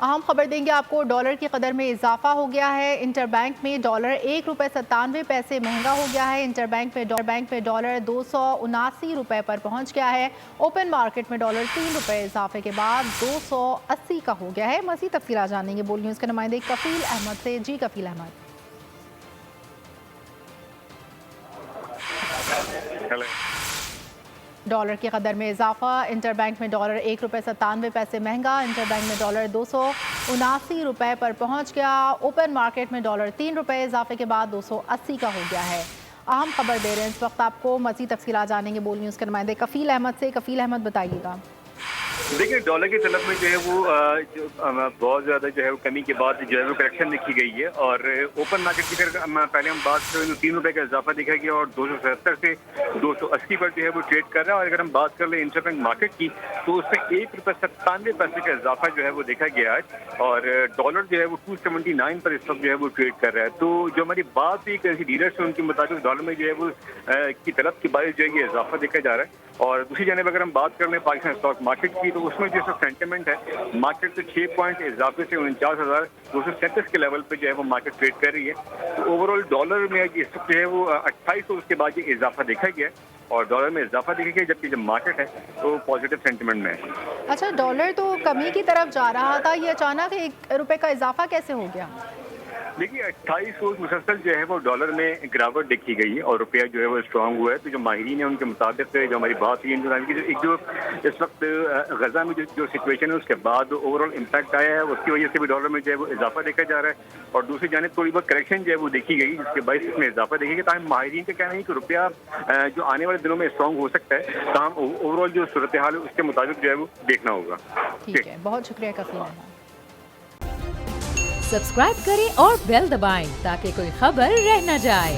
अहम खबर देंगे आपको। डॉलर की कदर में इजाफा हो गया है। इंटरबैंक में डॉलर ₹1.97 महंगा हो गया है। इंटरबैंक में डॉलर ₹279 पर पहुंच गया है। ओपन मार्केट में डॉलर ₹3 इजाफे के बाद 280 का हो गया है। मज़ीद तफसीलात जानेंगे बोल न्यूज़ के नुमाइंदे कफील अहमद से। जी कफील अहमद। डॉलर की कदर में इजाफा। इंटरबैंक में डॉलर ₹1.97 महंगा। इंटरबैंक में डॉलर ₹279 पर पहुंच गया। ओपन मार्केट में डॉलर ₹3 इजाफे के बाद 280 का हो गया है। अहम खबर दे रहे हैं इस वक्त आपको। मज़ीद तफसीलात जानेंगे बोल न्यूज़ के नुमाइंदे कफील अहमद से। कफील अहमद बताइएगा। देखिए, डॉलर की तलब में जो है वो बहुत ज़्यादा जो है वो कमी के बाद जो है वो करेक्शन देखी गई है। और ओपन मार्केट की अगर पहले हम बात करें तो ₹3 का इजाफा देखा गया और 277 से 280 पर जो है वो ट्रेड कर रहा है। और अगर हम बात कर लें इंटरबैंक मार्केट की तो उसमें ₹1.97 का इजाफा जो है वो देखा गया है। और डॉलर जो है वो 279 पर इस वक्त जो है वो ट्रेड कर रहा है। तो जो हमारी बात हुई किसी डीलर से, उनके मुताबिक डॉलर में जो है वो की तलब की बारिश जो है ये इजाफा देखा जा रहा है। और दूसरी जानब अगर हम बात कर लें पाकिस्तान स्टॉक मार्केट की तो उसमें जो सेंटिमेंट है मार्केट से 6 पॉइंट इजाफे से 49,237 के लेवल पे जो है वो मार्केट ट्रेड कर रही है। तो ओवरऑल डॉलर में इस वक्त जो है वो 2800 उसके बाद ये इजाफा देखा गया और डॉलर में इजाफा देखा गया, जबकि जब मार्केट है तो पॉजिटिव सेंटिमेंट में है। अच्छा, डॉलर तो कमी की तरफ जा रहा था, ये अचानक ₹1 का इजाफा कैसे हो गया? देखिए, 28 रोज मुसलसल जो है वो डॉलर में गिरावट देखी गई है और रुपया जो है वो स्ट्रांग हुआ है। तो जो माहिरीन है उनके मुताबिक जो हमारी बात हुई एक जो इस वक्त गजा में जो सिचुएशन है उसके बाद ओवरऑल इम्पैक्ट आया है, उसकी वजह से भी डॉलर में जो है वो इजाफा देखा जा रहा है। और दूसरी जानिब थोड़ी बहुत करेक्शन जो है वो देखी गई जिसके बाद इसमें इजाफा देखेंगे। ताकि माहिरीन का कहना है कि रुपया जो आने वाले दिनों में स्ट्रांग हो सकता है। तो हम ओवरऑल जो सूरत हाल है उसके मुताबिक जो है वो देखना होगा। ठीक है, बहुत शुक्रिया कफील अहमद। सब्सक्राइब करें और बेल दबाएं ताकि कोई खबर रह न जाए।